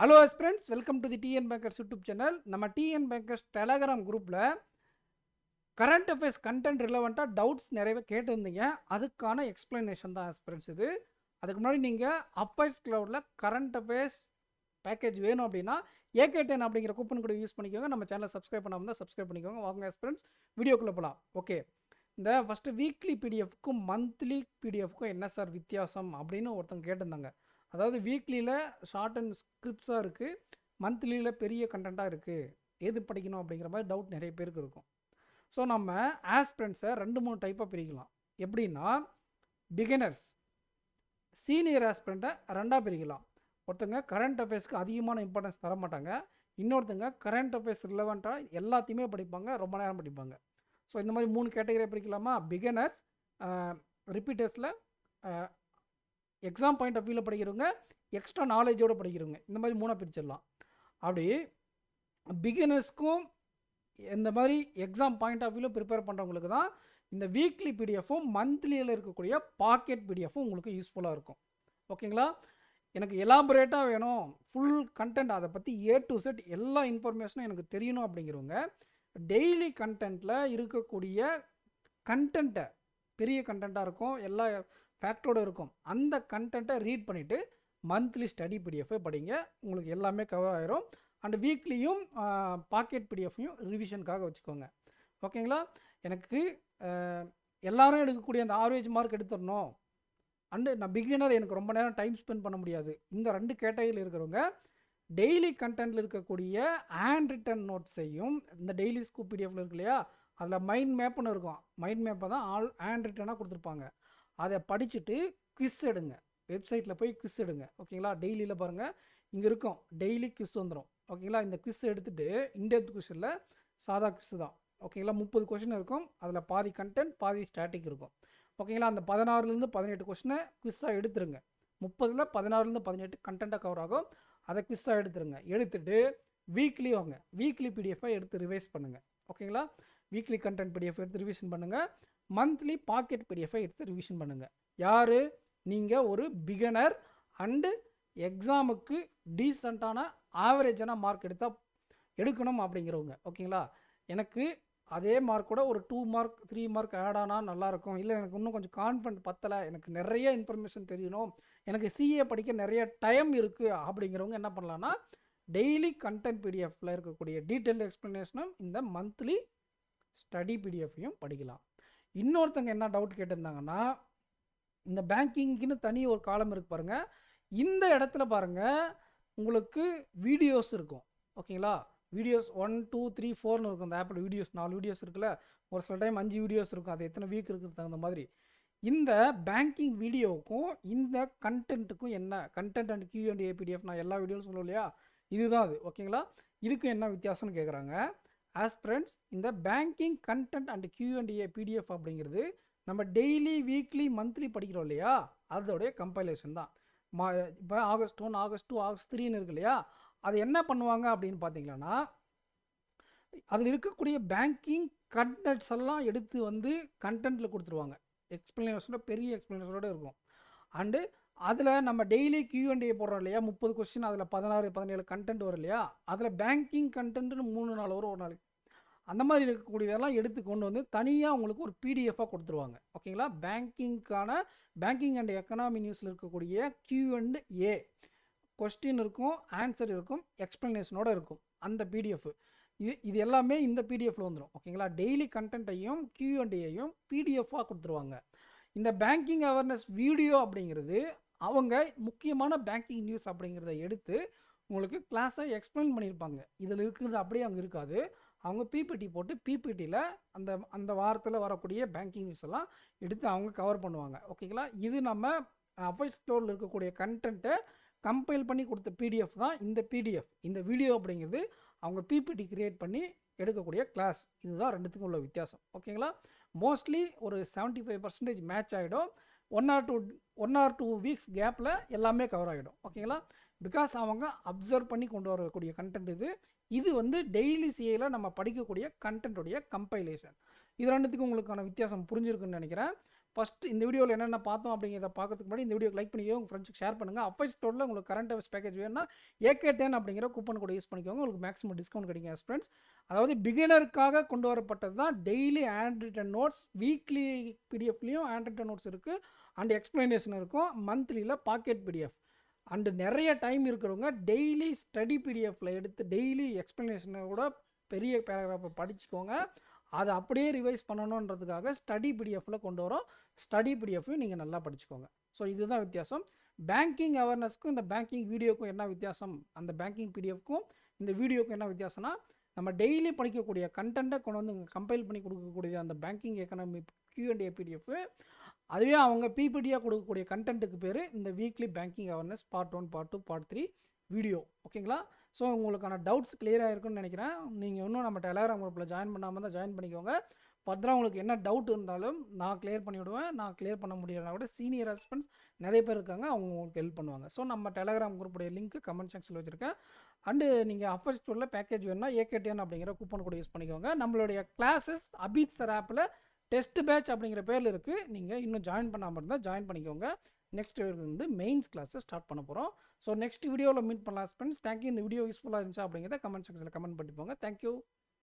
Hello friends, welcome to the TN bankers YouTube channel. நம்ம TN bankers Telegram குரூப்பில் current affairs content ரிலவெண்ட்டாக doubts நிறையவே கேட்டிருந்தீங்க. அதுக்கான explanation தான் ஃப்ரெண்ட்ஸ் இது. அதுக்கு முன்னாடி நீங்கள் அஃபேர்ஸ் க்ளவுடில் கரண்ட் அஃபேர்ஸ் பேக்கேஜ் வேணும் அப்படின்னா AK10 அப்படிங்கிற கூப்பன் கூட யூஸ் பண்ணிக்கோங்க. நம்ம சேனலை சப்ஸ்கிரைப் பண்ணாமல் தான் சப்ஸ்கிரைப் பண்ணிக்கோங்க. வாங்க ஃப்ரெண்ட்ஸ், வீடியோக்குள்ளே போகலாம். ஓகே, இந்த ஃபஸ்ட்டு வீக்லி பிடிஎஃப்க்கும் மந்த்லி பிடிஎஃப்க்கும் என்ன சார் வித்தியாசம் அப்படின்னு ஒருத்தங்க கேட்டிருந்தாங்க. அதாவது வீக்லியில் ஷார்ட் அண்ட் ஸ்கிரிப்ட்ஸாக இருக்குது, மந்த்லியில் பெரிய கண்டென்ட்டாக இருக்குது, எது படிக்கணும் அப்படிங்கிற மாதிரி டவுட் நிறைய பேருக்கு இருக்கும். ஸோ நம்ம ஆஸ்பிரண்ட்ஸை 2-3 டைப்பாக பிரிக்கலாம். எப்படின்னா, பிகினர்ஸ், சீனியர் ஆஸ்பிரண்ட்டை 2ஆக பிரிக்கலாம். ஒருத்தங்க கரண்ட் அஃபேர்ஸ்க்கு அதிகமான இம்பார்ட்டன்ஸ் தர மாட்டாங்க, இன்னொருத்தங்க கரண்ட் அஃபேர்ஸ் ரிலவெண்ட்டாக எல்லாத்தையுமே படிப்பாங்க, ரொம்ப நேரம் படிப்பாங்க. ஸோ இந்த மாதிரி 3 கேட்டகரியை பிரிக்கலாமா? பிகினர்ஸ், ரிப்பீட்டர்ஸில் எக்ஸாம் பாயிண்ட் ஆஃப் வியூவில் படிக்கிறவங்க, எக்ஸ்ட்ரா நாலேஜோடு படிக்கிறவங்க, இந்த மாதிரி 3ஆக பிரிச்சிடலாம். அப்படி பிகினர்ஸ்க்கும் இந்த மாதிரி எக்ஸாம் பாயிண்ட் ஆஃப் வியூவில் ப்ரிப்பேர் பண்ணுறவங்களுக்கு தான் இந்த வீக்லி பிடிஎஃப்பும் மந்த்லியில் இருக்கக்கூடிய பாக்கெட் பிடிஎஃப்பும் உங்களுக்கு யூஸ்ஃபுல்லாக இருக்கும். ஓகேங்களா? எனக்கு எலாபரேட்டாக வேணும், ஃபுல் கண்டென்ட் அதை பற்றி A to Z எல்லா இன்ஃபர்மேஷனும் எனக்கு தெரியணும் அப்படிங்கிறவங்க டெய்லி கண்டென்ட்டில் இருக்கக்கூடிய கண்டென்ட்டை, பெரிய கண்டென்ட்டாக இருக்கும், எல்லா ஃபேக்டரோடு இருக்கும், அந்த கண்டென்ட்டை ரீட் பண்ணிவிட்டு மந்த்லி ஸ்டடி பிடிஎஃபை படிங்க, உங்களுக்கு எல்லாமே கவர் ஆகிரும். அண்ட் வீக்லியும் பாக்கெட் பிடிஎஃப்பையும் ரிவிஷனுக்காக வச்சுக்கோங்க. ஓகேங்களா? எனக்கு எல்லோரும் எடுக்கக்கூடிய அந்த ஆவரேஜ் மார்க் எடுத்துடணும், அண்டு நான் பிகினர், எனக்கு ரொம்ப நேரம் டைம் ஸ்பெண்ட் பண்ண முடியாது, இந்த 2 கேட்டகரியில் இருக்கிறவங்க டெய்லி கண்டென்ட்டில் இருக்கக்கூடிய ஹேண்ட் ரிட்டன் நோட்ஸையும், இந்த டெய்லி ஸ்கூப் பிடிஎஃப்ல இருக்கு இல்லையா, அதில் மைண்ட் மேப்னு இருக்கும், மைண்ட் மேப்பை தான் ஹேண்ட் ரிட்டனாக கொடுத்துருப்பாங்க, அதை படிச்சுட்டு குவிஸ் எடுங்க. வெப்சைட்டில் போய் குவிஸ் எடுங்க. ஓகேங்களா? டெய்லியில் பாருங்கள், இங்கே இருக்கும், டெய்லி குவிஸ் வந்துடும். ஓகேங்களா? இந்த குவிஸ் எடுத்துகிட்டு இன்டெப்த் குவிஸ் இல்லை, சாதா குவிஸ் தான். ஓகேங்களா? 30 கொஷின் இருக்கும், அதில் பாதி கண்டென்ட் பாதி ஸ்டாட்டிக் இருக்கும். ஓகேங்களா? அந்த 16லேருந்து 18 கொஷினை குவிஸாக எடுத்துருங்க. 30ல் 16லேருந்து 18 கண்டென்ட்டாக கவர் ஆகும், அதை குவிஸாக எடுத்துருங்க. எடுத்துகிட்டு வீக்லி வாங்க, வீக்லி பிடிஎஃபை எடுத்து ரிவைஸ் பண்ணுங்கள். ஓகேங்களா? வீக்லி கண்டென்ட் பிடிஎஃப் எடுத்து ரிவிஷன் பண்ணுங்கள், மந்த்லி பாக்கெட் பிடிஎஃபை எடுத்து ரிவிஷன் பண்ணுங்கள். யார்? நீங்கள் ஒரு பிகினர் அண்டு எக்ஸாமுக்கு டீசெண்டான ஆவரேஜான மார்க் எடுக்கணும் அப்படிங்கிறவங்க. ஓகேங்களா? எனக்கு அதே மார்க்கோட ஒரு 2 மார்க் 3 மார்க் ஆட் ஆனால் நல்லாயிருக்கும், இல்லை எனக்கு இன்னும் கொஞ்சம் கான்ஃபிடென்ட் பத்தலை, எனக்கு நிறைய இன்ஃபர்மேஷன் தெரியணும், எனக்கு CA படிக்க நிறைய டைம் இருக்குது அப்படிங்கிறவங்க என்ன பண்ணலான்னா, டெய்லி கண்டென்ட் பிடிஎஃப்பில் இருக்கக்கூடிய டீட்டெயில் எக்ஸ்ப்ளனேஷனும் இந்த மந்த்லி ஸ்டடி பிடிஎஃப்பையும் படிக்கலாம். இன்னொருத்தங்க என்ன டவுட் கேட்டிருந்தாங்கன்னா, இந்த பேங்கிங்க்குன்னு தனி ஒரு காலம் இருக்குது பாருங்கள், இந்த இடத்துல பாருங்கள் உங்களுக்கு வீடியோஸ் இருக்கும். ஓகேங்களா? வீடியோஸ் 1 2 3 4ன்னு இருக்கும். அந்த ஆப்பில் வீடியோஸ் 4 வீடியோஸ் இருக்குல்ல, ஒரு சில டைம் 5 வீடியோஸ் இருக்கும், அது எத்தனை வீக் இருக்கிறது தகுந்த மாதிரி. இந்த பேங்கிங் வீடியோவுக்கும் இந்த கண்டென்ட்டுக்கும் என்ன, கண்டென்ட் அண்ட் Q&A PDF, நான் எல்லா வீடியோவும் சொல்லுவோம் இல்லையா, இதுதான் அது. ஓகேங்களா? இதுக்கு என்ன வித்தியாசம்னு கேட்குறாங்க. ஆஸ்பிரண்ட்ஸ், இந்த banking content and Q&A PDF அப்படிங்கிறது நம்ம டெய்லி வீக்லி மந்த்லி படிக்கிறோம் இல்லையா, அதோடைய கம்பைலேஷன் தான். இப்போ ஆகஸ்ட் 1 ஆகஸ்ட் 2 ஆகஸ்ட் 3ன்னு இருக்கு இல்லையா, அது என்ன பண்ணுவாங்க அப்படின்னு பார்த்தீங்கன்னா, அதில் இருக்கக்கூடிய பேங்கிங் கண்டென்ட்ஸ் எல்லாம் எடுத்து வந்து கண்டென்ட்டில் கொடுத்துருவாங்க, எக்ஸ்பிளனேஷனோட, பெரிய எக்ஸ்பிளனேஷனோடு இருக்கும். அண்டு அதில் நம்ம டெய்லி Q&A போடுறோம் இல்லையா, 30 கொஸ்டின், அதில் 16 17 கண்டென்ட் வரும் இல்லையா, அதில் பேங்கிங் கண்டென்ட்னு 3-4 வரும் ஒரு நாளைக்கு. அந்த மாதிரி இருக்கக்கூடியதெல்லாம் எடுத்து கொண்டு வந்து தனியாக உங்களுக்கு ஒரு பிடிஎஃபாக கொடுத்துருவாங்க. ஓகேங்களா? பேங்கிங்க்கான, பேங்கிங் அண்ட் எக்கனாமி நியூஸில் இருக்கக்கூடிய Q&A கொஸ்டின் இருக்கும், ஆன்சர் இருக்கும், எக்ஸ்ப்ளனேஷனோடு இருக்கும் அந்த பிடிஎஃப். இது எல்லாமே இந்த பிடிஎஃப்ல வந்துடும். ஓகேங்களா? டெய்லி கண்டென்ட்டையும் Q&Aயும் பிடிஎஃபாக கொடுத்துருவாங்க. இந்த பேங்கிங் அவேர்னஸ் வீடியோ அப்படிங்கிறது அவங்க முக்கியமான பேங்கிங் நியூஸ் அப்படிங்கிறத எடுத்து உங்களுக்கு கிளாஸாக எக்ஸ்பிளைன் பண்ணியிருப்பாங்க. இதில் இருக்கிறது அப்படியே அவங்க இருக்காது, அவங்க பிபிடி போட்டு பிபிடியில் அந்த வாரத்தில் வரக்கூடிய பேங்கிங் நியூஸ் எல்லாம் எடுத்து அவங்க கவர் பண்ணுவாங்க. ஓகேங்களா? இது நம்ம அஃபைல் ஸ்டோரில் இருக்கக்கூடிய கண்டென்ட்டை கம்பைல் பண்ணி கொடுத்த பிடிஎஃப் தான் இந்த பிடிஎஃப். இந்த வீடியோ அப்படிங்கிறது அவங்க பிபிடி கிரியேட் பண்ணி எடுக்கக்கூடிய கிளாஸ். இதுதான் ரெண்டுத்துக்கும் உள்ள வித்தியாசம். ஓகேங்களா? மோஸ்ட்லி ஒரு 75% மேட்ச் ஆகிடும். 1 or 2 வீக்ஸ் கேப்பில் எல்லாமே கவர் ஆகிடும். ஓகேங்களா? பிகாஸ் அவங்க அப்சர்வ் பண்ணி கொண்டு வரக்கூடிய கண்டென்ட் இது வந்து டெய்லி சிஏல நம்ம படிக்கக்கூடிய கண்டென்ட்டுடைய கம்பைலேஷன். இது ரெண்டுத்துக்கும் உங்களுக்கான வித்தியாசம் புரிஞ்சிருக்குன்னு நினைக்கிறேன். ஃபஸ்ட் இந்த வீடியோவில் என்னென்ன பார்த்தோம் அப்படிங்கிறத பார்க்கறதுக்கு முன்னாடி இந்த வீடியோக்கு லைக் பண்ணிக்கோ, உங்கள் ஃப்ரெண்ட்ஸுக்கு ஷேர் பண்ணுங்கள். அஃபைஸ் ஸ்டோரில் உங்களுக்கு கரண்ட் அஃபேர்ஸ் பேக்கேஜ் வேணும்னா AK10 அப்படிங்கிற கூப்பன் கூட யூஸ் பண்ணிக்கோங்க, உங்களுக்கு மேக்ஸிமம் டிஸ்கவுண்ட் கிடைக்கும் ஃப்ரெண்ட்ஸ். அதாவது பிகினருக்காக கொண்டு வரப்பட்டது தான். Daily hand written notes, weekly பிடிஎஃப்லேயும் ஹேண்ட் ரிட்டன் நோட்ஸ் இருக்குது, அண்ட் எக்ஸ்ப்ளனேஷன் இருக்கும். மந்த்லியில் பாக்கெட் பிடிஎஃப், அண்டு நிறைய டைம் இருக்கிறவங்க டெய்லி ஸ்டடி பிடிஎஃப்பில் எடுத்து டெய்லி எக்ஸ்ப்ளனேஷனை கூட பெரிய பேராகிராஃபை படிச்சுக்கோங்க. அதை அப்படியே ரிவைஸ் பண்ணணுன்றதுக்காக ஸ்டடி பிடிஎஃப்பில் கொண்டு வரோம். ஸ்டடி பிடிஎஃப்பையும் நீங்கள் நல்லா படிச்சுக்கோங்க. ஸோ இதுதான் வித்தியாசம். பேங்கிங் அவேர்னஸ்க்கும் இந்த பேங்கிங் வீடியோக்கும் என்ன வித்தியாசம், அந்த பேங்கிங் பிடிஎஃப்க்கும் இந்த வீடியோக்கும் என்ன வித்தியாசம்னா, நம்ம டெய்லி படிக்கக்கூடிய கண்டென்ட்டை கொண்டு வந்து கம்பைல் பண்ணி கொடுக்கக்கூடிய அந்த பேங்கிங் எக்கனாமி Q&A பிடிஎஃப், அதுவே அவங்க பிபிடியாக கொடுக்கக்கூடிய கண்டென்ட்டுக்கு பேர் இந்த weekly banking awareness part 1, part 2, part 3 video. ஓகேங்களா? ஸோ உங்களுக்கான டவுட்ஸ் கிளியராக இருக்குன்னு நினைக்கிறேன். நீங்கள் இன்னும் நம்ம டெலகிராம் குரூப்பில் ஜாயின் பண்ணாமல் தான் ஜாயின் பண்ணிக்கோங்க. ஃபர்தராக உங்களுக்கு என்ன டவுட் இருந்தாலும் நான் கிளியர் பண்ணிவிடுவேன். நான் கிளியர் பண்ண முடியலனா கூட சீனியர் ரெஸ்பான்ஸ் நிறைய பேர் இருக்காங்க, அவங்க உங்களுக்கு ஹெல்ப் பண்ணுவாங்க. ஸோ நம்ம டெலகிராம் குரூப்புடைய லிங்க் கமெண்ட் செக்ஷனில் வச்சுருக்கேன். அண்டு நீங்கள் அஃபர் ஸ்டோரில் பேக்கேஜ் வேணும்னா AK10 அப்படிங்கிற கூப்பன் கூட யூஸ் பண்ணிக்கோங்க. நம்மளுடைய கிளாஸஸ் அபித் சார் ஆப்பில் டெஸ்ட் பேட்ச் அப்படிங்கிற பேரில் இருக்குது. நீங்கள் இன்னும் ஜாயின் பண்ணாமல் இருந்தால் ஜாயின் பண்ணிக்கோங்க. நெக்ஸ்ட் வந்து மெயின்ஸ் கிளாஸை ஸ்டார்ட் பண்ண போகிறோம். ஸோ நெக்ஸ்ட் வீடியோவில் மீட் பண்ணலாம் ஃப்ரெண்ட்ஸ். தேங்க்யூ. இந்த வீடியோ யூஸ்ஃபுல்லாக இருந்துச்சா அப்படிங்கிறத கமெண்ட் செக்ஷனில் கமெண்ட் பண்ணிப்போங்க. தேங்க்யூ.